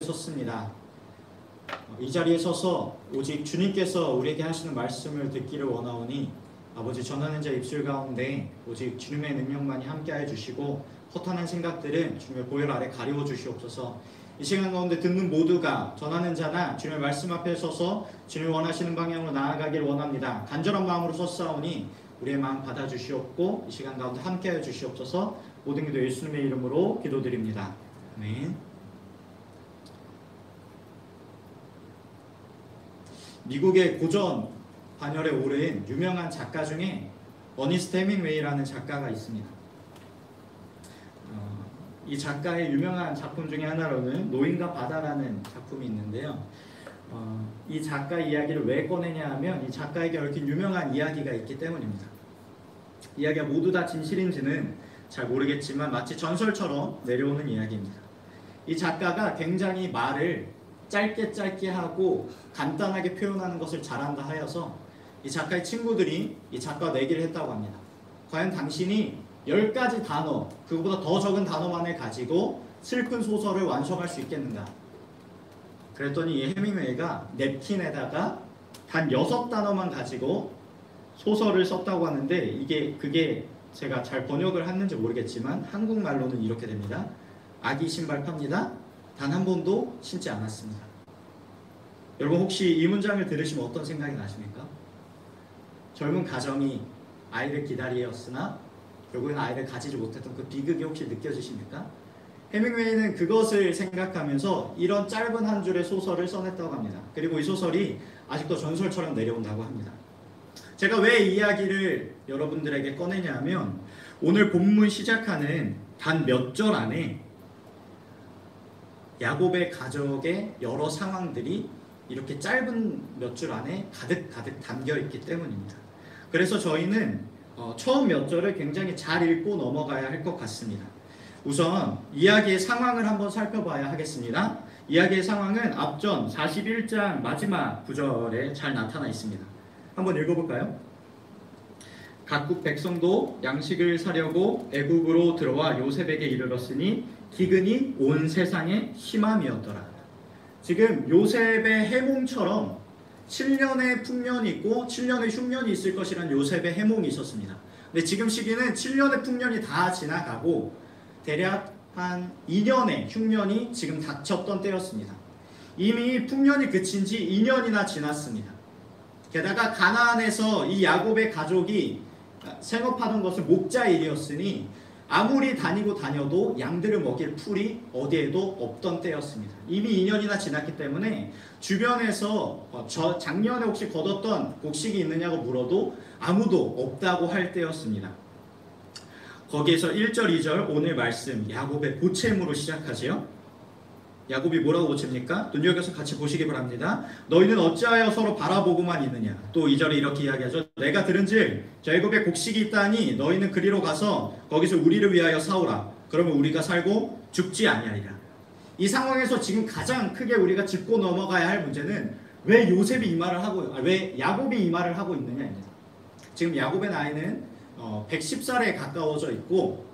섰습니다. 이 자리에 서서 오직 주님께서 우리에게 하시는 말씀을 듣기를 원하오니 아버지, 전하는 자 입술 가운데 오직 주님의 능력만이 함께하여 주시고 허탄한 생각들은 주님의 보혈 아래 가리워 주시옵소서. 이 시간 가운데 듣는 모두가 전하는 자나 주님의 말씀 앞에 서서 주님이 원하시는 방향으로 나아가길 원합니다. 간절한 마음으로 섰사오니 우리의 마음 받아주시옵고 이 시간 가운데 함께하여 주시옵소서. 모든 기도 예수님의 이름으로 기도드립니다. 아멘. 미국의 고전 반열에 오른 유명한 작가 중에 어니스트 해밍웨이라는 작가가 있습니다. 이 작가의 유명한 작품 중에 하나로는 노인과 바다라는 작품이 있는데요. 이 작가 이야기를 왜 꺼내냐 하면 이 작가에게 얽힌 유명한 이야기가 있기 때문입니다. 이야기가 모두 다 진실인지는 잘 모르겠지만 마치 전설처럼 내려오는 이야기입니다. 이 작가가 굉장히 말을 짧게 하고 간단하게 표현하는 것을 잘한다 하여서 이 작가의 친구들이 이 작가와 내기를 했다고 합니다. 과연 당신이 10가지 단어, 그거보다 더 적은 단어만을 가지고 슬픈 소설을 완성할 수 있겠는가? 그랬더니 이 해밍웨이가 냅킨에다가 단 6단어만 가지고 소설을 썼다고 하는데 그게 제가 잘 번역을 했는지 모르겠지만 한국말로는 이렇게 됩니다. 아기 신발 팝니다. 단 한 번도 신지 않았습니다. 여러분, 혹시 이 문장을 들으시면 어떤 생각이 나십니까? 젊은 가정이 아이를 기다리었으나 결국엔 아이를 가지지 못했던 그 비극이 혹시 느껴지십니까? 해밍웨이는 그것을 생각하면서 이런 짧은 한 줄의 소설을 써냈다고 합니다. 그리고 이 소설이 아직도 전설처럼 내려온다고 합니다. 제가 왜 이 이야기를 여러분들에게 꺼내냐 하면 오늘 본문 시작하는 단 몇 절 안에 야곱의 가족의 여러 상황들이 이렇게 짧은 몇 줄 안에 가득 담겨있기 때문입니다. 그래서 저희는 처음 몇 절을 굉장히 잘 읽고 넘어가야 할 것 같습니다. 우선 이야기의 상황을 한번 살펴봐야 하겠습니다. 이야기의 상황은 앞전 41장 마지막 구절에 잘 나타나 있습니다. 한번 읽어볼까요? 각국 백성도 양식을 사려고 애굽으로 들어와 요셉에게 이르렀으니 기근이 온 세상에 심함이었더라. 지금 요셉의 해몽처럼 7년의 풍년이 있고 7년의 흉년이 있을 것이라는 요셉의 해몽이 있었습니다. 근데 지금 시기는 7년의 풍년이 다 지나가고 대략 한 2년의 흉년이 지금 닥쳤던 때였습니다. 이미 풍년이 그친 지 2년이나 지났습니다. 게다가 가나안에서 이 야곱의 가족이 생업하던 것은 목자일이었으니 아무리 다녀도 양들을 먹일 풀이 어디에도 없던 때였습니다. 이미 2년이나 지났기 때문에 주변에서 작년에 혹시 거뒀던 곡식이 있느냐고 물어도 아무도 없다고 할 때였습니다. 거기에서 1절, 2절 오늘 말씀 야곱의 보채무로 시작하지요. 야곱이 뭐라고 보칩니까? 눈여겨서 같이 보시기 바랍니다. 너희는 어찌하여 서로 바라보고만 있느냐. 또 2절에 이렇게 이야기하죠. 내가 들은즉 저 애굽에 곡식이 있다니 너희는 그리로 가서 거기서 우리를 위하여 사오라. 그러면 우리가 살고 죽지 아니하리라. 이 상황에서 지금 가장 크게 우리가 짚고 넘어가야 할 문제는 왜 야곱이 이 말을 하고 있느냐입니다. 지금 야곱의 나이는 110살에 가까워져 있고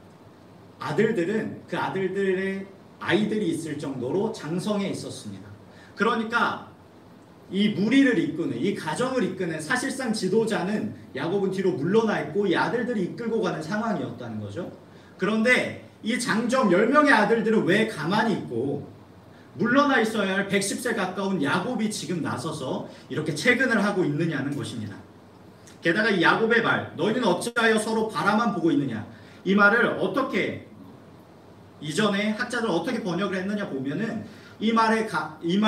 아들들은 그 아들들의 아이들이 있을 정도로 장성해 있었습니다. 그러니까 이 무리를 이끄는, 이 가정을 이끄는 사실상 지도자는 야곱은 뒤로 물러나 있고 이 아들들이 이끌고 가는 상황이었다는 거죠. 그런데 이 장정 10명의 아들들은 왜 가만히 있고 물러나 있어야 할 110세 가까운 야곱이 지금 나서서 이렇게 채근을 하고 있느냐는 것입니다. 게다가 이 야곱의 말, 너희는 어찌하여 서로 바라만 보고 있느냐. 이 말을 어떻게 이전에 학자들 어떻게 번역을 했느냐 보면은 이 말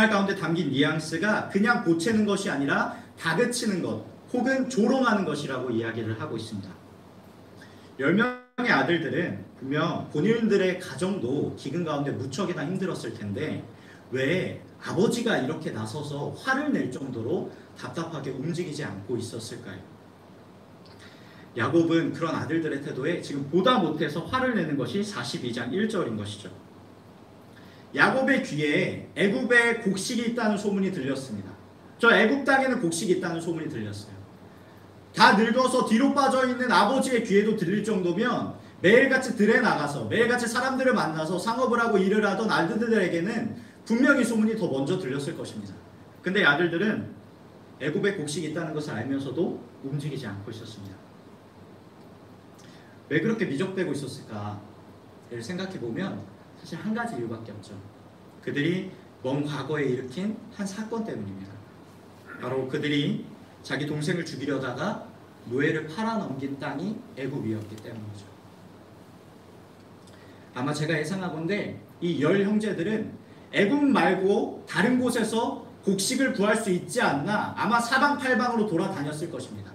가운데 담긴 뉘앙스가 그냥 보채는 것이 아니라 다그치는 것 혹은 조롱하는 것이라고 이야기를 하고 있습니다. 10명의 아들들은 분명 본인들의 가정도 기근 가운데 무척이나 힘들었을 텐데 왜 아버지가 이렇게 나서서 화를 낼 정도로 답답하게 움직이지 않고 있었을까요? 야곱은 그런 아들들의 태도에 지금 보다 못해서 화를 내는 것이 42장 1절인 것이죠. 야곱의 귀에 애굽에 곡식이 있다는 소문이 들렸습니다. 저 애굽 땅에는 곡식이 있다는 소문이 들렸어요. 다 늙어서 뒤로 빠져있는 아버지의 귀에도 들릴 정도면 매일같이 들에 나가서 매일같이 사람들을 만나서 상업을 하고 일을 하던 아들들에게는 분명히 소문이 더 먼저 들렸을 것입니다. 근데 아들들은 애굽에 곡식이 있다는 것을 알면서도 움직이지 않고 있었습니다. 왜 그렇게 미적대고 있었을까를 생각해보면 사실 한 가지 이유밖에 없죠. 그들이 먼 과거에 일으킨 한 사건 때문입니다. 바로 그들이 자기 동생을 죽이려다가 노예를 팔아넘긴 땅이 애굽이었기 때문이죠. 아마 제가 예상하건대 이 10형제들은 애굽 말고 다른 곳에서 곡식을 구할 수 있지 않나 아마 사방팔방으로 돌아다녔을 것입니다.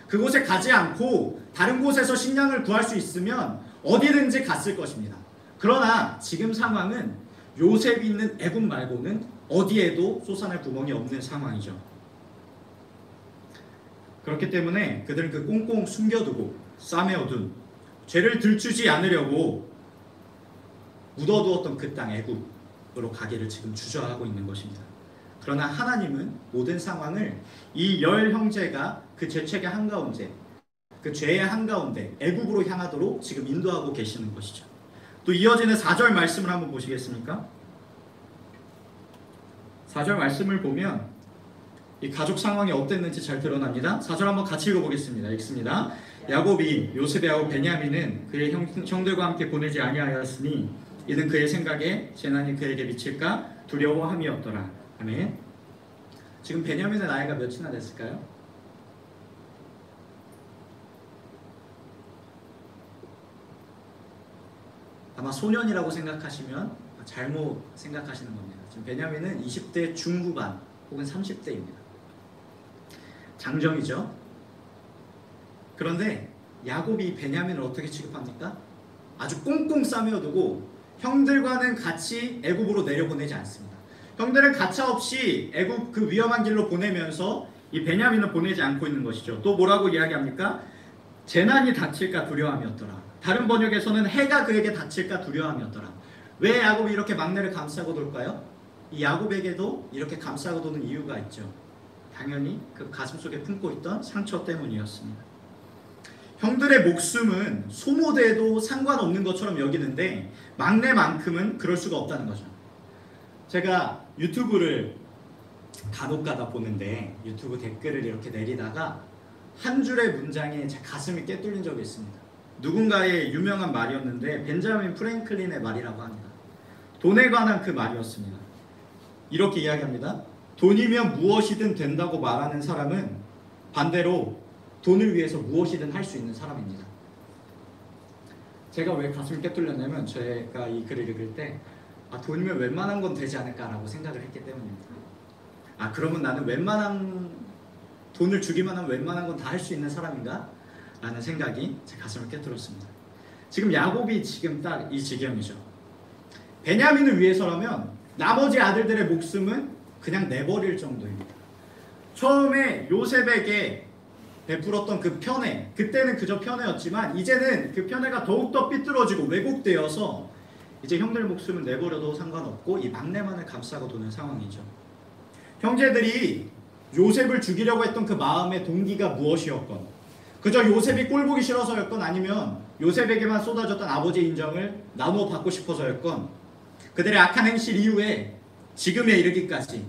그곳에 가지 않고 다른 곳에서 식량을 구할 수 있으면 어디든지 갔을 것입니다. 그러나 지금 상황은 요셉이 있는 애굽 말고는 어디에도 솟아날 구멍이 없는 상황이죠. 그렇기 때문에 그들은 그 꽁꽁 숨겨두고 싸매어둔 죄를 들추지 않으려고 묻어두었던 그 땅 애굽으로 가기를 지금 주저하고 있는 것입니다. 그러나 하나님은 모든 상황을 이 10형제가 그 죄책의 한가운데, 그 죄의 한가운데 애굽으로 향하도록 지금 인도하고 계시는 것이죠. 또 이어지는 4절 말씀을 한번 보시겠습니까? 4절 말씀을 보면 이 가족 상황이 어땠는지 잘 드러납니다. 4절 한번 같이 읽어보겠습니다. 읽습니다. 야곱이 요셉의 아우 베냐민은 그의 형들과 함께 보내지 아니하였으니 이는 그의 생각에 재난이 그에게 미칠까 두려워함이었더라. 아멘. 지금 베냐민의 나이가 몇이나 됐을까요? 아마 소년이라고 생각하시면 잘못 생각하시는 겁니다. 지금 베냐민은 20대 중후반 혹은 30대입니다. 장정이죠. 그런데 야곱이 베냐민을 어떻게 취급합니까? 아주 꽁꽁 싸매어두고 형들과는 같이 애굽으로 내려보내지 않습니다. 형들은 가차없이 애굽 그 위험한 길로 보내면서 이 베냐민을 보내지 않고 있는 것이죠. 또 뭐라고 이야기합니까? 재난이 닥칠까 두려움이었더라. 다른 번역에서는 해가 그에게 닥칠까 두려움이었더라. 왜 야곱이 이렇게 막내를 감싸고 돌까요? 이 야곱에게도 이렇게 감싸고 도는 이유가 있죠. 당연히 그 가슴속에 품고 있던 상처 때문이었습니다. 형들의 목숨은 소모돼도 상관없는 것처럼 여기는데 막내만큼은 그럴 수가 없다는 거죠. 제가 유튜브를 간혹가다 보는데 유튜브 댓글을 이렇게 내리다가 한 줄의 문장에 제 가슴이 깨뚫린 적이 있습니다. 누군가의 유명한 말이었는데 벤자민 프랭클린의 말이라고 합니다. 돈에 관한 그 말이었습니다. 이렇게 이야기합니다. 돈이면 무엇이든 된다고 말하는 사람은 반대로 돈을 위해서 무엇이든 할 수 있는 사람입니다. 제가 왜 가슴이 깨뚫렸냐면 제가 이 글을 읽을 때 돈이면 웬만한 건 되지 않을까라고 생각을 했기 때문입니다. 그러면 나는 웬만한 돈을 주기만 하면 웬만한 건 다 할 수 있는 사람인가? 라는 생각이 제 가슴을 깨뚫었습니다. 지금 야곱이 지금 딱 이 지경이죠. 베냐민을 위해서라면 나머지 아들들의 목숨은 그냥 내버릴 정도입니다. 처음에 요셉에게 베풀었던 그 편애, 그때는 그저 편애였지만 이제는 그 편애가 더욱더 삐뚤어지고 왜곡되어서 이제 형들 목숨은 내버려도 상관없고 이 막내만을 감싸고 도는 상황이죠. 형제들이 요셉을 죽이려고 했던 그 마음의 동기가 무엇이었건, 그저 요셉이 꼴보기 싫어서였건 아니면 요셉에게만 쏟아졌던 아버지의 인정을 나누어 받고 싶어서였건, 그들의 악한 행실 이후에 지금에 이르기까지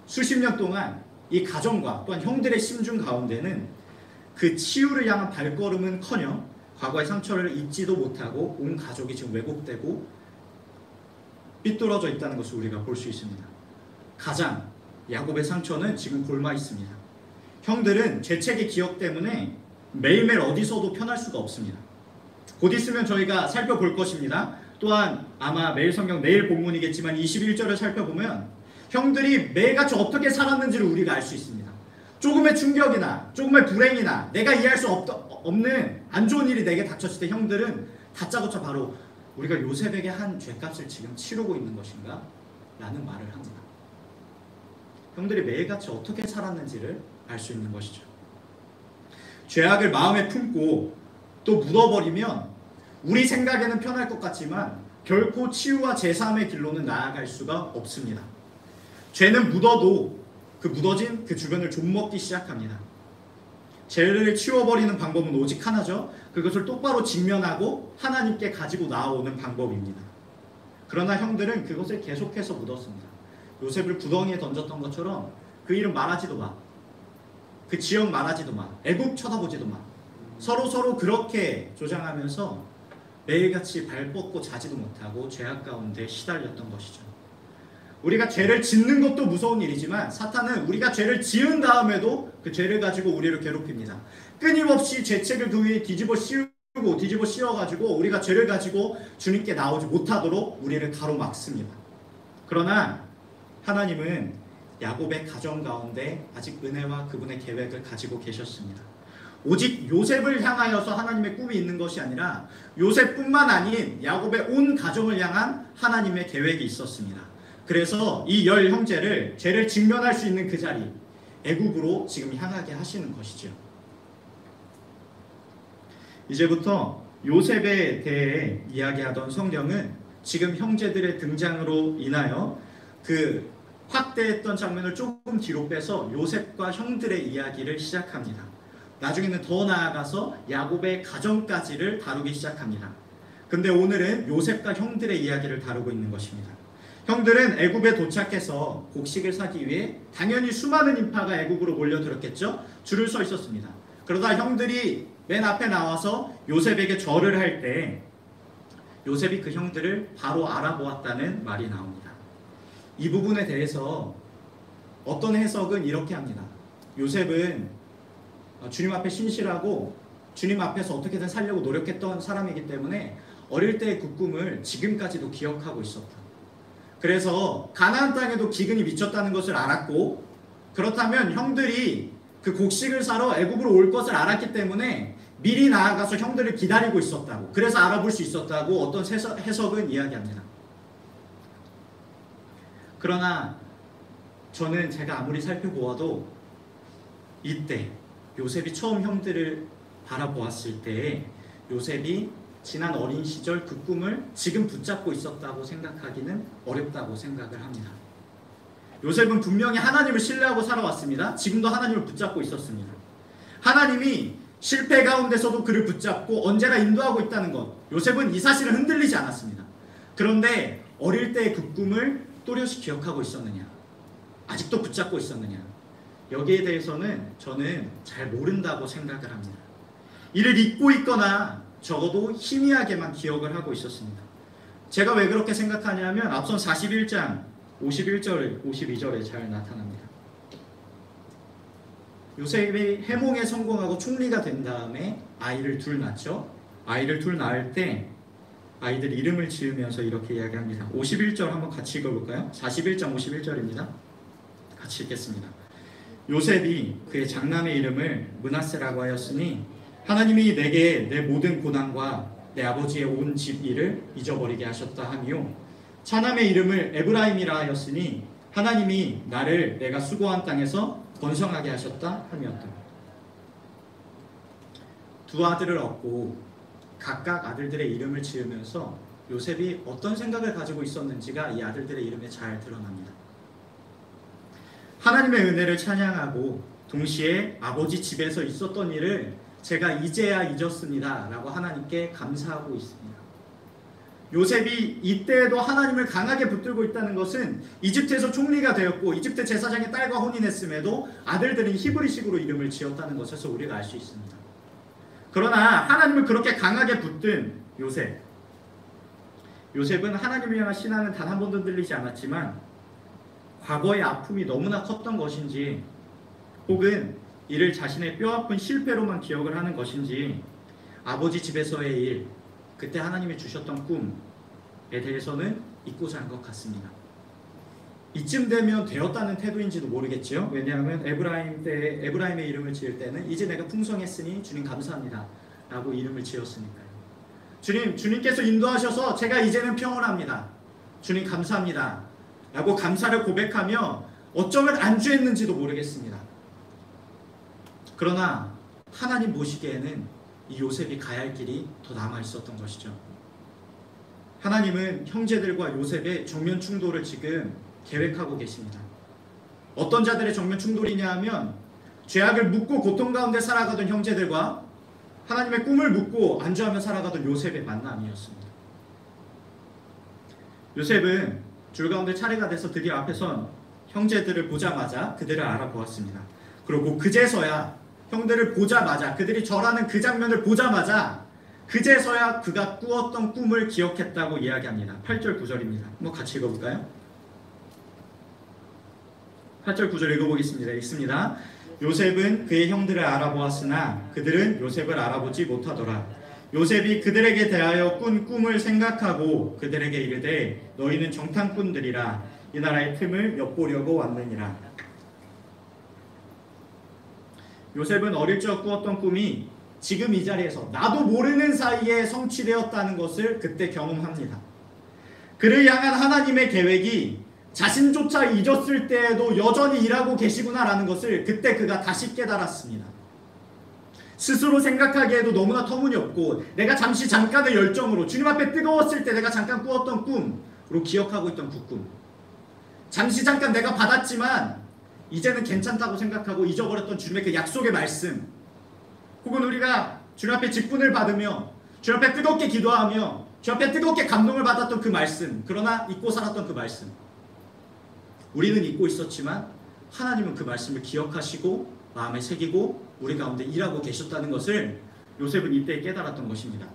수십 년 동안 이 가정과 또한 형들의 심중 가운데는 그 치유를 향한 발걸음은커녕 과거의 상처를 잊지도 못하고 온 가족이 지금 왜곡되고 삐뚤어져 있다는 것을 우리가 볼 수 있습니다. 가장 야곱의 상처는 지금 골마 있습니다. 형들은 죄책의 기억 때문에 매일매일 어디서도 편할 수가 없습니다. 곧 있으면 저희가 살펴볼 것입니다. 또한 아마 매일 성경 내일 본문이겠지만 21절을 살펴보면 형들이 매일같이 어떻게 살았는지를 우리가 알 수 있습니다. 조금의 충격이나 조금의 불행이나 내가 이해할 수 없는 안 좋은 일이 내게 닥쳤을 때 형들은 다짜고짜 바로 우리가 요셉에게 한 죄값을 지금 치르고 있는 것인가? 라는 말을 합니다. 형들이 매일같이 어떻게 살았는지를 알 수 있는 것이죠. 죄악을 마음에 품고 또 묻어버리면 우리 생각에는 편할 것 같지만 결코 치유와 제3의 길로는 나아갈 수가 없습니다. 죄는 묻어도 그 묻어진 그 주변을 좀먹기 시작합니다. 죄를 치워버리는 방법은 오직 하나죠. 그것을 똑바로 직면하고 하나님께 가지고 나오는 방법입니다. 그러나 형들은 그것을 계속해서 묻었습니다. 요셉을 구덩이에 던졌던 것처럼 그 이름 말하지도 마. 그 지역 말하지도 마. 애국 쳐다보지도 마. 서로 그렇게 조장하면서 매일같이 발 뻗고 자지도 못하고 죄악 가운데 시달렸던 것이죠. 우리가 죄를 짓는 것도 무서운 일이지만 사탄은 우리가 죄를 지은 다음에도 그 죄를 가지고 우리를 괴롭힙니다. 끊임없이 죄책을 그 위에 뒤집어 씌워가지고 우리가 죄를 가지고 주님께 나오지 못하도록 우리를 가로막습니다. 그러나 하나님은 야곱의 가정 가운데 아직 은혜와 그분의 계획을 가지고 계셨습니다. 오직 요셉을 향하여서 하나님의 꿈이 있는 것이 아니라 요셉뿐만 아닌 야곱의 온 가정을 향한 하나님의 계획이 있었습니다. 그래서 이 열 형제를 죄를 직면할 수 있는 그 자리 애굽으로 지금 향하게 하시는 것이죠. 이제부터 요셉에 대해 이야기하던 성경은 지금 형제들의 등장으로 인하여 그 확대했던 장면을 조금 뒤로 빼서 요셉과 형들의 이야기를 시작합니다. 나중에는 더 나아가서 야곱의 가정까지를 다루기 시작합니다. 근데 오늘은 요셉과 형들의 이야기를 다루고 있는 것입니다. 형들은 애굽에 도착해서 곡식을 사기 위해 당연히 수많은 인파가 애굽으로 몰려들었겠죠. 줄을 서 있었습니다. 그러다 형들이 맨 앞에 나와서 요셉에게 절을 할 때 요셉이 그 형들을 바로 알아보았다는 말이 나옵니다. 이 부분에 대해서 어떤 해석은 이렇게 합니다. 요셉은 주님 앞에 신실하고 주님 앞에서 어떻게든 살려고 노력했던 사람이기 때문에 어릴 때의 그 꿈을 지금까지도 기억하고 있었다. 그래서 가나안 땅에도 기근이 미쳤다는 것을 알았고, 그렇다면 형들이 그 곡식을 사러 애굽으로 올 것을 알았기 때문에 미리 나아가서 형들을 기다리고 있었다고, 그래서 알아볼 수 있었다고 어떤 해석은 이야기합니다. 그러나 저는 제가 아무리 살펴보아도 이때 요셉이 처음 형들을 바라보았을 때 요셉이 지난 어린 시절 그 꿈을 지금 붙잡고 있었다고 생각하기는 어렵다고 생각을 합니다. 요셉은 분명히 하나님을 신뢰하고 살아왔습니다. 지금도 하나님을 붙잡고 있었습니다. 하나님이 실패 가운데서도 그를 붙잡고 언제나 인도하고 있다는 것, 요셉은 이 사실을 흔들리지 않았습니다. 그런데 어릴 때의 그 꿈을 또렷이 기억하고 있었느냐, 아직도 붙잡고 있었느냐, 여기에 대해서는 저는 잘 모른다고 생각을 합니다. 이를 잊고 있거나 적어도 희미하게만 기억을 하고 있었습니다. 제가 왜 그렇게 생각하냐면 앞선 41장 51절, 52절에 잘 나타납니다. 요셉이 해몽에 성공하고 총리가 된 다음에 아이를 둘 낳죠. 아이를 둘 낳을 때 아이들 이름을 지으면서 이렇게 이야기합니다. 51절 한번 같이 읽어볼까요? 41장 51절입니다. 같이 읽겠습니다. 요셉이 그의 장남의 이름을 므낫세라고 하였으니 하나님이 내게 내 모든 고난과 내 아버지의 온 집 일을 잊어버리게 하셨다 하며, 차남의 이름을 에브라임이라 하였으니 하나님이 나를 내가 수고한 땅에서 번성하게 하셨다 함이었다. 두 아들을 얻고 각각 아들들의 이름을 지으면서 요셉이 어떤 생각을 가지고 있었는지가 이 아들들의 이름에 잘 드러납니다. 하나님의 은혜를 찬양하고 동시에 아버지 집에서 있었던 일을 제가 이제야 잊었습니다 라고 하나님께 감사하고 있습니다. 요셉이 이때에도 하나님을 강하게 붙들고 있다는 것은 이집트에서 총리가 되었고 이집트 제사장의 딸과 혼인했음에도 아들들은 히브리식으로 이름을 지었다는 것에서 우리가 알 수 있습니다. 그러나 하나님을 그렇게 강하게 붙든 요셉은 하나님을 향한 신앙은 단 한 번도 흔들리지 않았지만 과거의 아픔이 너무나 컸던 것인지, 혹은 이를 자신의 뼈아픈 실패로만 기억을 하는 것인지, 아버지 집에서의 일, 그때 하나님이 주셨던 꿈에 대해서는 잊고 산 것 같습니다. 이쯤 되면 되었다는 태도인지도 모르겠지요. 왜냐하면 에브라임의 이름을 지을 때는 이제 내가 풍성했으니 주님 감사합니다 라고 이름을 지었으니까요. 주님께서 인도하셔서 제가 이제는 평온합니다, 주님 감사합니다 라고 감사를 고백하며 어쩌면 안주했는지도 모르겠습니다. 그러나 하나님 보시기에는 이 요셉이 가야 할 길이 더 남아 있었던 것이죠. 하나님은 형제들과 요셉의 정면 충돌을 지금 계획하고 계십니다. 어떤 자들의 정면 충돌이냐 하면 죄악을 묻고 고통 가운데 살아가던 형제들과 하나님의 꿈을 묻고 안주하며 살아가던 요셉의 만남이었습니다. 요셉은 줄 가운데 차례가 돼서 드디어 앞에 선 형제들을 보자마자 그들을 알아보았습니다. 그리고 그제서야 형들을 보자마자 그들이 절하는 그 장면을 보자마자 그제서야 그가 꾸었던 꿈을 기억했다고 이야기합니다. 8절 9절입니다. 한번 같이 읽어볼까요? 8절 9절 읽어보겠습니다. 읽습니다. 요셉은 그의 형들을 알아보았으나 그들은 요셉을 알아보지 못하더라. 요셉이 그들에게 대하여 꾼 꿈을 생각하고 그들에게 이르되 너희는 정탐꾼들이라 이 나라의 틈을 엿보려고 왔느니라. 요셉은 어릴 적 꾸었던 꿈이 지금 이 자리에서 나도 모르는 사이에 성취되었다는 것을 그때 경험합니다. 그를 향한 하나님의 계획이 자신조차 잊었을 때에도 여전히 일하고 계시구나라는 것을 그때 그가 다시 깨달았습니다. 스스로 생각하기에도 너무나 터무니없고 내가 잠깐의 열정으로 주님 앞에 뜨거웠을 때 내가 잠깐 꾸었던 꿈으로 기억하고 있던 그 꿈, 잠깐 내가 받았지만 이제는 괜찮다고 생각하고 잊어버렸던 주님의 그 약속의 말씀, 혹은 우리가 주님 앞에 직분을 받으며 주님 앞에 뜨겁게 기도하며 주님 앞에 뜨겁게 감동을 받았던 그 말씀, 그러나 잊고 살았던 그 말씀, 우리는 잊고 있었지만 하나님은 그 말씀을 기억하시고 마음에 새기고 우리 가운데 일하고 계셨다는 것을 요셉은 이때 깨달았던 것입니다.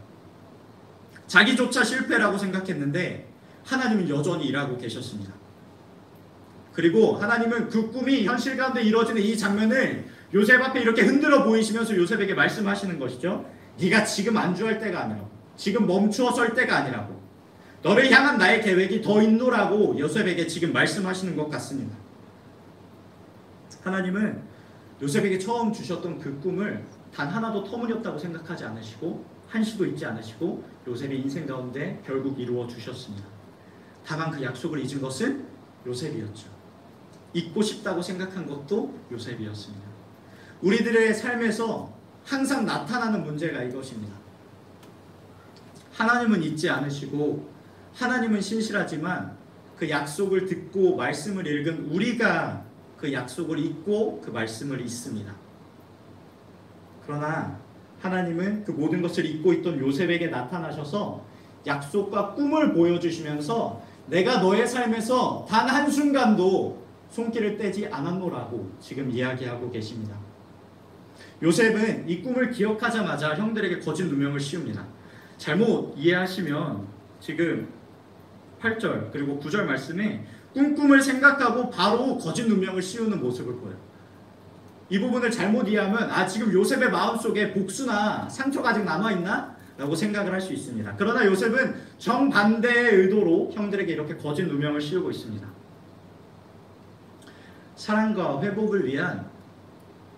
자기조차 실패라고 생각했는데 하나님은 여전히 일하고 계셨습니다. 그리고 하나님은 그 꿈이 현실 가운데 이루어지는 이 장면을 요셉 앞에 이렇게 흔들어 보이시면서 요셉에게 말씀하시는 것이죠. 네가 지금 안주할 때가 아니라고, 지금 멈추어 설 때가 아니라고, 너를 향한 나의 계획이 더 있노라고 요셉에게 지금 말씀하시는 것 같습니다. 하나님은 요셉에게 처음 주셨던 그 꿈을 단 하나도 터무니없다고 생각하지 않으시고 한시도 잊지 않으시고 요셉의 인생 가운데 결국 이루어 주셨습니다. 다만 그 약속을 잊은 것은 요셉이었죠. 잊고 싶다고 생각한 것도 요셉이었습니다. 우리들의 삶에서 항상 나타나는 문제가 이것입니다. 하나님은 잊지 않으시고 하나님은 신실하지만 그 약속을 듣고 말씀을 읽은 우리가 그 약속을 잊고 그 말씀을 잊습니다. 그러나 하나님은 그 모든 것을 잊고 있던 요셉에게 나타나셔서 약속과 꿈을 보여주시면서 내가 너의 삶에서 단 한순간도 손길을 떼지 않았노라고 지금 이야기하고 계십니다. 요셉은 이 꿈을 기억하자마자 형들에게 거짓 누명을 씌웁니다. 잘못 이해하시면 지금 8절 그리고 9절 말씀에 꿈을 생각하고 바로 거짓 누명을 씌우는 모습을 보여요. 이 부분을 잘못 이해하면 지금 요셉의 마음속에 복수나 상처가 아직 남아있나? 라고 생각을 할 수 있습니다. 그러나 요셉은 정반대의 의도로 형들에게 이렇게 거짓 누명을 씌우고 있습니다. 사랑과 회복을 위한,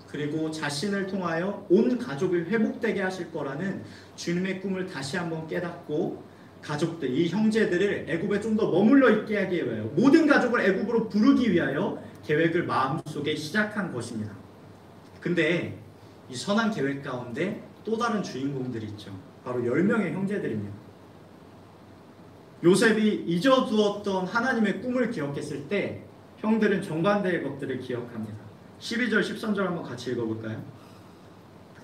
그리고 자신을 통하여 온 가족이 회복되게 하실 거라는 주님의 꿈을 다시 한번 깨닫고 가족들, 이 형제들을 애굽에 좀 더 머물러 있게 하기 위하여 모든 가족을 애굽으로 부르기 위하여 계획을 마음속에 시작한 것입니다. 근데 이 선한 계획 가운데 또 다른 주인공들이 있죠. 바로 10명의 형제들입니다. 요셉이 잊어두었던 하나님의 꿈을 기억했을 때 형들은 정반대의 것들을 기억합니다. 12절 13절 한번 같이 읽어볼까요?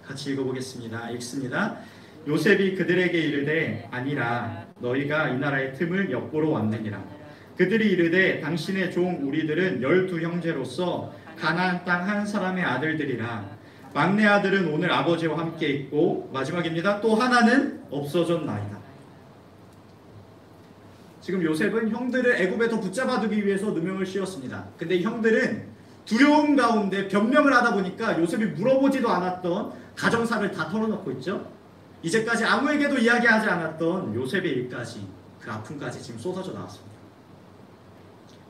같이 읽어보겠습니다. 읽습니다. 요셉이 그들에게 이르되 아니라 너희가 이 나라의 틈을 엿보러 왔느니라. 그들이 이르되 당신의 종 우리들은 12형제로서 가나안 땅 한 사람의 아들들이라. 막내 아들은 오늘 아버지와 함께 있고, 마지막입니다, 또 하나는 없어졌나이다. 지금 요셉은 형들을 애굽에 더 붙잡아두기 위해서 누명을 씌웠습니다. 근데 이 형들은 두려움 가운데 변명을 하다 보니까 요셉이 물어보지도 않았던 가정사를 다 털어놓고 있죠. 이제까지 아무에게도 이야기하지 않았던 요셉의 일까지, 그 아픔까지 지금 쏟아져 나왔습니다.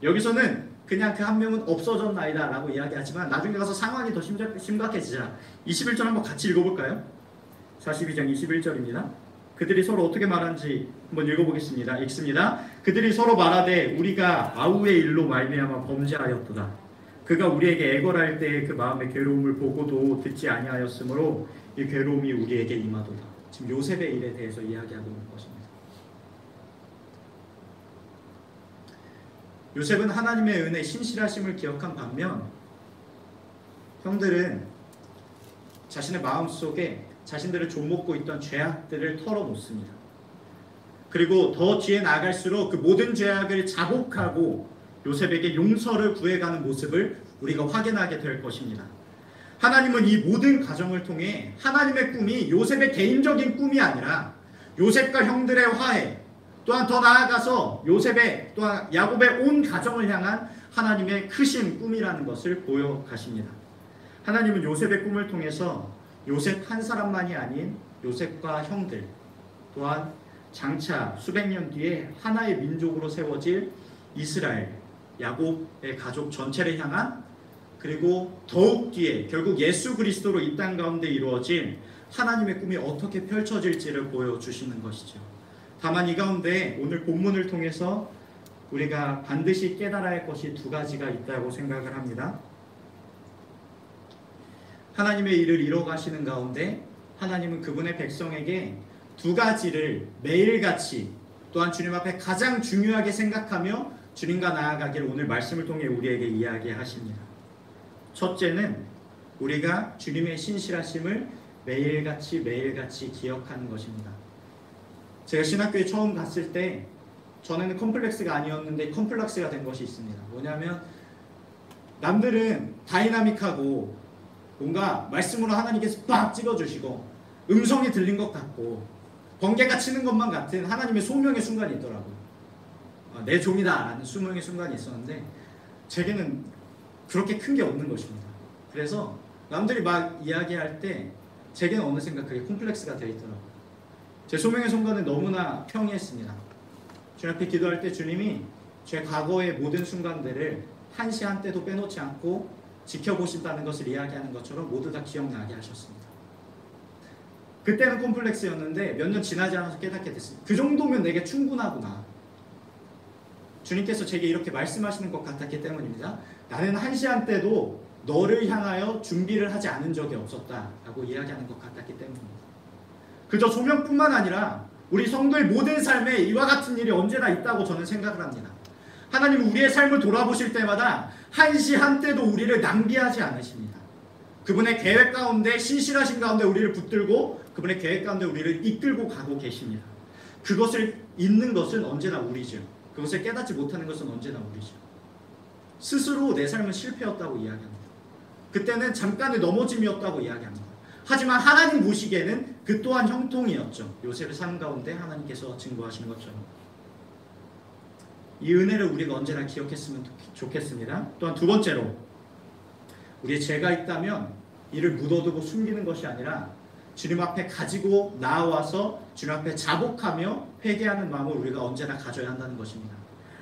여기서는 그냥 그 한 명은 없어졌나이다 라고 이야기하지만 나중에 가서 상황이 더 심각해지자 21절 한번 같이 읽어볼까요? 42장 21절입니다. 그들이 서로 어떻게 말한지 한번 읽어보겠습니다. 읽습니다. 그들이 서로 말하되 우리가 아우의 일로 말미암아 범죄하였도다. 그가 우리에게 애걸할 때의 그 마음의 괴로움을 보고도 듣지 아니하였으므로 이 괴로움이 우리에게 임하도다. 지금 요셉의 일에 대해서 이야기하고 있는 것입니다. 요셉은 하나님의 은혜, 신실하심을 기억한 반면 형들은 자신의 마음속에 자신들을 좀먹고 있던 죄악들을 털어놓습니다. 그리고 더 뒤에 나아갈수록 그 모든 죄악을 자복하고 요셉에게 용서를 구해가는 모습을 우리가 확인하게 될 것입니다. 하나님은 이 모든 과정을 통해 하나님의 꿈이 요셉의 개인적인 꿈이 아니라 요셉과 형들의 화해, 또한 더 나아가서 요셉의 또한 야곱의 온 가정을 향한 하나님의 크신 꿈이라는 것을 보여가십니다. 하나님은 요셉의 꿈을 통해서 요셉 한 사람만이 아닌 요셉과 형들, 또한 장차 수백 년 뒤에 하나의 민족으로 세워질 이스라엘, 야곱의 가족 전체를 향한, 그리고 더욱 뒤에 결국 예수 그리스도로 이 땅 가운데 이루어질 하나님의 꿈이 어떻게 펼쳐질지를 보여주시는 것이죠. 다만 이 가운데 오늘 본문을 통해서 우리가 반드시 깨달아야 할 것이 두 가지가 있다고 생각을 합니다. 하나님의 일을 이뤄가시는 가운데 하나님은 그분의 백성에게 두 가지를 매일같이, 또한 주님 앞에 가장 중요하게 생각하며 주님과 나아가기를 오늘 말씀을 통해 우리에게 이야기하십니다. 첫째는 우리가 주님의 신실하심을 매일같이 기억하는 것입니다. 제가 신학교에 처음 갔을 때 전에는 컴플렉스가 아니었는데 컴플렉스가 된 것이 있습니다. 뭐냐면 남들은 다이나믹하고 뭔가 말씀으로 하나님께서 빡 찍어주시고 음성이 들린 것 같고 번개가 치는 것만 같은 하나님의 소명의 순간이 있더라고요. 내 종이다 라는 소명의 순간이 있었는데 제게는 그렇게 큰 게 없는 것입니다. 그래서 남들이 막 이야기할 때 제게는 어느샌가 그게 콤플렉스가 되어 있더라고요. 제 소명의 순간은 너무나 평이했습니다. 주님 앞에 기도할 때 주님이 제 과거의 모든 순간들을 한시 한때도 빼놓지 않고 지켜보신다는 것을 이야기하는 것처럼 모두 다 기억나게 하셨습니다. 그때는 콤플렉스였는데 몇 년 지나지 않아서 깨닫게 됐습니다. 그 정도면 내게 충분하구나. 주님께서 제게 이렇게 말씀하시는 것 같았기 때문입니다. 나는 한시 한때도 너를 향하여 준비를 하지 않은 적이 없었다 라고 이야기하는 것 같았기 때문입니다. 그저 소명뿐만 아니라 우리 성도의 모든 삶에 이와 같은 일이 언제나 있다고 저는 생각을 합니다. 하나님은 우리의 삶을 돌아보실 때마다 한시 한때도 우리를 낭비하지 않으십니다. 그분의 계획 가운데, 신실하신 가운데 우리를 붙들고 그분의 계획 가운데 우리를 이끌고 가고 계십니다. 그것을 잊는 것은 언제나 우리죠. 그것을 깨닫지 못하는 것은 언제나 우리죠. 스스로 내 삶은 실패였다고 이야기합니다. 그때는 잠깐의 넘어짐이었다고 이야기합니다. 하지만 하나님 보시기에는 그 또한 형통이었죠. 요셉의 삶 가운데 하나님께서 증거하신 것처럼. 이 은혜를 우리가 언제나 기억했으면 좋겠습니다. 또한 두 번째로, 우리의 죄가 있다면 이를 묻어두고 숨기는 것이 아니라 주님 앞에 가지고 나와서 주님 앞에 자복하며 회개하는 마음을 우리가 언제나 가져야 한다는 것입니다.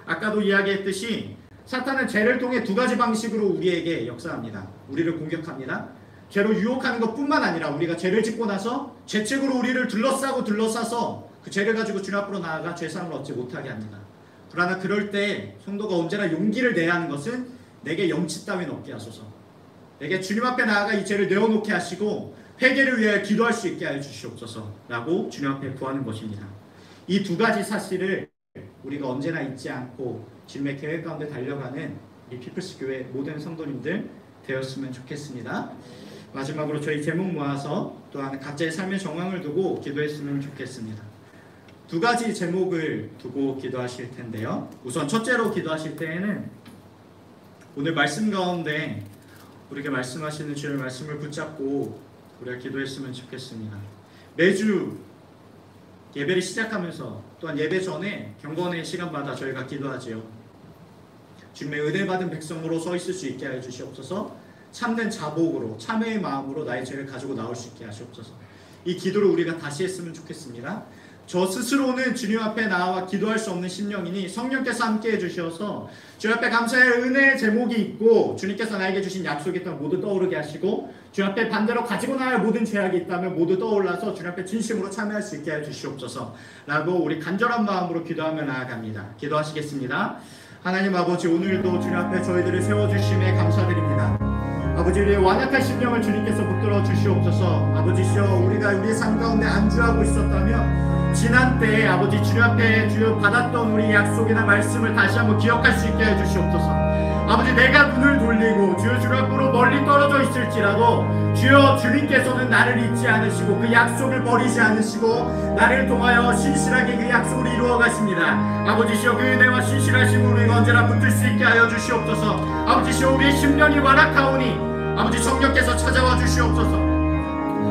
아까도 이야기했듯이 사탄은 죄를 통해 두 가지 방식으로 우리에게 역사합니다. 우리를 공격합니다. 죄로 유혹하는 것뿐만 아니라 우리가 죄를 짓고 나서 죄책으로 우리를 둘러싸서 그 죄를 가지고 주님 앞으로 나아가 죄사함을 얻지 못하게 합니다. 그러나 그럴 때 성도가 언제나 용기를 내야 하는 것은 내게 염치 따위는 없게 하소서, 내게 주님 앞에 나아가 이 죄를 내어놓게 하시고 회개를 위해 기도할 수 있게 하여 주시옵소서 라고 주님 앞에 구하는 것입니다. 이 두 가지 사실을 우리가 언제나 잊지 않고 주님의 계획 가운데 달려가는 이 피플스 교회 모든 성도님들 되었으면 좋겠습니다. 마지막으로 저희 제목 모아서 또한 각자의 삶의 정황을 두고 기도했으면 좋겠습니다. 두 가지 제목을 두고 기도하실 텐데요. 우선 첫째로 기도하실 때에는 오늘 말씀 가운데 우리에게 말씀하시는 주의 말씀을 붙잡고 우리가 기도했으면 좋겠습니다. 매주 예배를 시작하면서 또한 예배 전에 경건의 시간마다 저희가 기도하지요. 주님의 은혜 받은 백성으로 서 있을 수 있게 하여 주시옵소서. 참된 자복으로 참회의 마음으로 나의 죄를 가지고 나올 수 있게 하시옵소서. 이 기도를 우리가 다시 했으면 좋겠습니다. 저 스스로는 주님 앞에 나와 기도할 수 없는 심령이니 성령께서 함께 해주셔서 주님 앞에 감사의 은혜의 제목이 있고 주님께서 나에게 주신 약속이 있다면 모두 떠오르게 하시고 주님 앞에 반대로 가지고 나야 할 모든 죄악이 있다면 모두 떠올라서 주님 앞에 진심으로 참여할 수 있게 해주시옵소서 라고 우리 간절한 마음으로 기도하며 나아갑니다. 기도하시겠습니다. 하나님 아버지, 오늘도 주님 앞에 저희들을 세워주심에 감사드립니다. 아버지, 우리의 완악한 심령을 주님께서 붙들어 주시옵소서. 아버지시여, 우리가 우리의 삶 가운데 안주하고 있었다면 지난 때에 아버지 주님 앞에 주여 받았던 우리 약속이나 말씀을 다시 한번 기억할 수 있게 해주시옵소서. 아버지 내가 눈을 돌리고 주여 주님 앞으로 멀리 떨어져 있을지라도 주여 주님께서는 나를 잊지 않으시고 그 약속을 버리지 않으시고 나를 통하여 신실하게 그 약속을 이루어 가십니다. 아버지시여 그 은혜와 신실하심을 우리가 언제나 붙들 수 있게 하여 주시옵소서. 아버지시여 우리의 심령이 완악하오니 아버지 성령께서 찾아와 주시옵소서.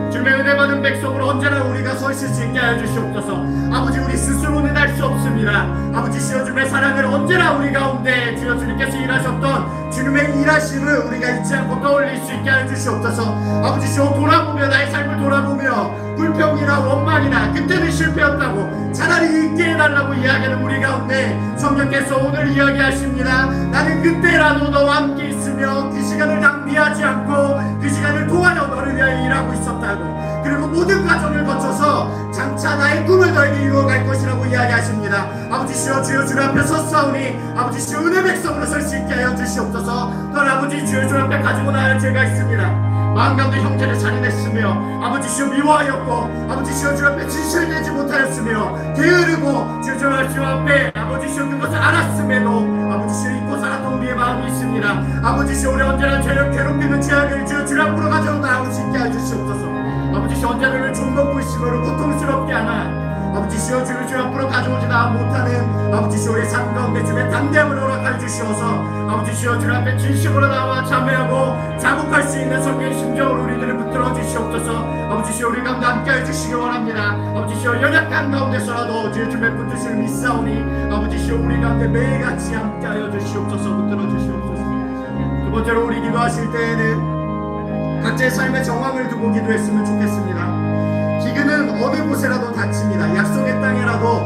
주님의 은혜 받은 백성으로 언제나 우리가 서 있을 수 있게 하여 주시옵소서. 아버지 우리 스스로는 할 수 없습니다. 아버지시여 주님의 사랑을 언제나 우리 가운데 주여 주님께서 일하셨던 주님의 일하심을 우리가 잊지 않고 떠올릴 수 있게 하여 주시옵소서. 아버지시여 돌아보며 나의 삶을 돌아보며 불평이나 원망이나 그때는 실패였다고 차라리 잊게 해달라고 이야기하는 우리 가운데 성령께서 오늘 이야기하십니다. 나는 그때라도 너와 함께 있으며 그 시간을 낭비하지 않고 그 시간을 통하여 너를 위하여 일하고 있었다고. 그리고 모든 과정을 거쳐서 장차 나의 꿈을 너에게 이루어갈 것이라고 이야기하십니다. 아버지시여 주여 주님 앞에 섰사오니 아버지시여 은혜 백성으로 설 수 있게 하여 주시옵소서. 또한 아버지 주여 주님 앞에 가지고 나갈 죄가 있습니다. 마음 가운데 형제를 살인했으며 아버지시여 미워하였고 아버지시여 주님 앞에 진실되지 못하였으며 게으르고 주여 주님 앞에 아버지시여 그것을 알았음에도 아버지시여 잊고 살았던 우리의 마음이 있습니다. 아버지시여 우리 언제나 죄를 괴롭히는 죄악을 주여 주님 앞으로 가져오 나올 수 있게 해 주시옵소서. 아버지시여 언제나 우리를 종먹고 있으므로 고통스럽게 하나 아버지시여 주를 주 앞으로 가져오지 못하는 아버지시여 우리의 삶 가운데 주의 담대함을 허락하여 주시어서 아버지시여 주 앞에 진심으로 나와 참회하고 자복할 수 있는 성령의 심정으로 우리들을 붙들어 주시옵소서. 아버지시여 우리 가운데 함께해 주시기 원합니다. 아버지시여 연약한 가운데서라도 주의 주의 붙드심을 믿사오니 아버지시여 우리 가운데 매일같이 함께하여 주시옵소서. 붙들어 주시옵소서. 두 번째로 우리 기도하실 때에는 각자의 삶의 정황을 두고 기도했으면 좋겠습니다. 기근은 어느 곳에라도 닥칩니다. 약속의 땅에라도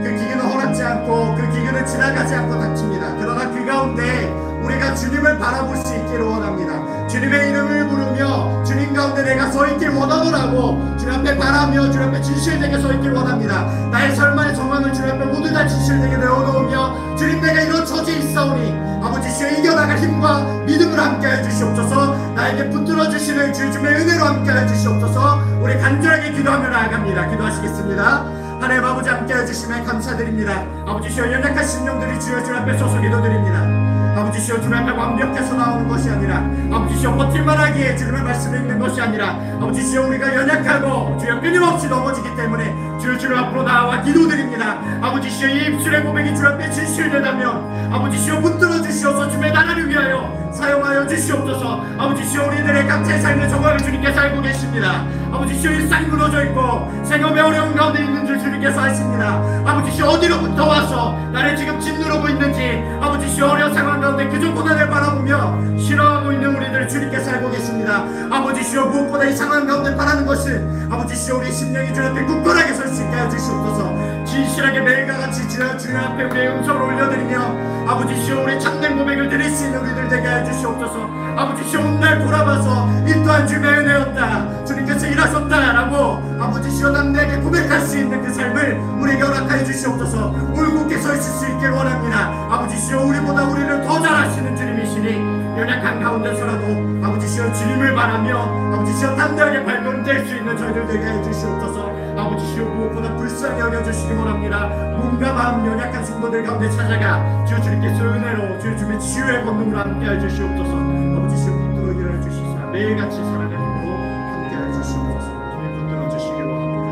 그 기근은 허락지 않고 그 기근은 지나가지 않고 닥칩니다. 그러나 그 가운데 우리가 주님을 바라볼 수 있기를 원합니다. 주님의 이름을 부르며 주님 가운데 내가 서 있길 원하노라고 주님 앞에 바라며 주님 앞에 진실되게 서 있길 원합니다. 나의 삶의 정황을 주님 앞에 모두 다 진실되게 내어놓으며 주님 내가 이런 처지에 있사오니 아버지시여 이겨나갈 힘과 믿음을 함께해 주시옵소서. 나에게 붙들어 주시는 주님의 은혜로 함께해 주시옵소서. 우리 간절하게 기도하며 나아갑니다. 기도하시겠습니다. 하나님 아버지 함께해 주시면 감사드립니다. 아버지시여 연약한 심령들이 주여 주님 앞에 서서 기도드립니다. 아버지시여 주님 앞에 완벽해서 나오는 것이 아니라 아버지시여 버틸만하기에 주님의 말씀을 읽는 것이 아니라 아버지시여 우리가 연약하고 주여 끊임없이 넘어지기 때문에 주여 주님 앞으로 나와 기도드립니다. 아버지시여 이 입술의 고백이 주님 앞에 진실되다면 아버지시여 붙들어 주시어서 주님의 나라를 위하여 사용하여 주시옵소서. 아버지시여 우리들의 각자의 삶의 정황을 주님께서 알고 계십니다. 아버지시여 일상이 무너져 있고 생업의 어려운 가운데 있는 줄 주님께서 아십니다. 아버지시여 어디로부터 와서 나를 지금 짓누르고 있는지 아버지시여 어려운 상황 가운데 그저 고난을 바라보며 싫어하고 있는 우리들 주님께서 알고 계십니다. 아버지시여 무엇보다 이 상황 가운데 바라는 것은 아버지시여 우리 심령이 주님 앞에 굳건하게 설 수 있게 하여 주시옵소서. 진실하게 매일과 같이 주님 앞에 우리의 음성을 올려드리며 아버지시여 우리 참된 고백을 드릴 수 있는 우리들 되게 하여 주시옵소서. 아버지시여 오늘 돌아봐서 이 또한 주님의 은혜였다 주님께서 일하셨다라고 아버지시여 남에게 고백할 수 있는 그 삶을 우리에게 허락하여 주시옵소서. 울곧게 서 있을 수 있길 원합니다. 아버지시여 우리보다 우리를 더 잘하시는 주님이시니 연약한 가운데서라도 아버지시여 주님을 바라며 아버지시여 담대하게 발견될 수 있는 저희들 되게 해 주시옵소서. 아버지시여 무엇보다 불쌍히 여겨주시기 원합니다. 몸과 마음 연약한 성도들 가운데 찾아가 주여 주님께서 은혜로 주여 주님의 치유의 권능으로 함께해 주시옵소서. 아버지시여 붙들어 일하여 주시사 매일같이 살아가는 힘으로 함께해 주시옵소서. 주님 붙들어 주시기 원합니다.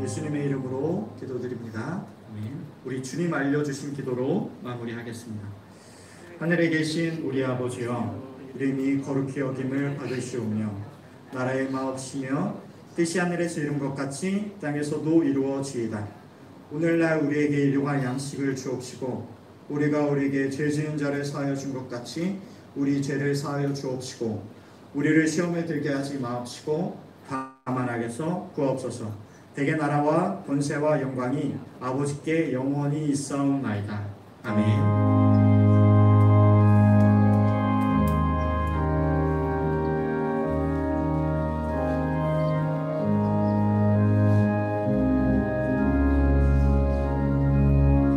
예수님의 이름으로 기도드립니다. 우리 주님 알려주신 기도로 마무리하겠습니다. 하늘에 계신 우리 아버지여, 이름이 거룩히 여김을 받으시오며 나라의 마옵시며 뜻이 하늘에서 이룬 것 같이 땅에서도 이루어지이다. 오늘날 우리에게 일용할 양식을 주옵시고 우리가 우리에게 죄 지은 자를 사하여 준 것 같이 우리 죄를 사하여 주옵시고 우리를 시험에 들게 하지 마옵시고 다만 악에서 구하옵소서. 대개 나라와 권세와 영광이 아버지께 영원히 있사옵나이다. 아멘.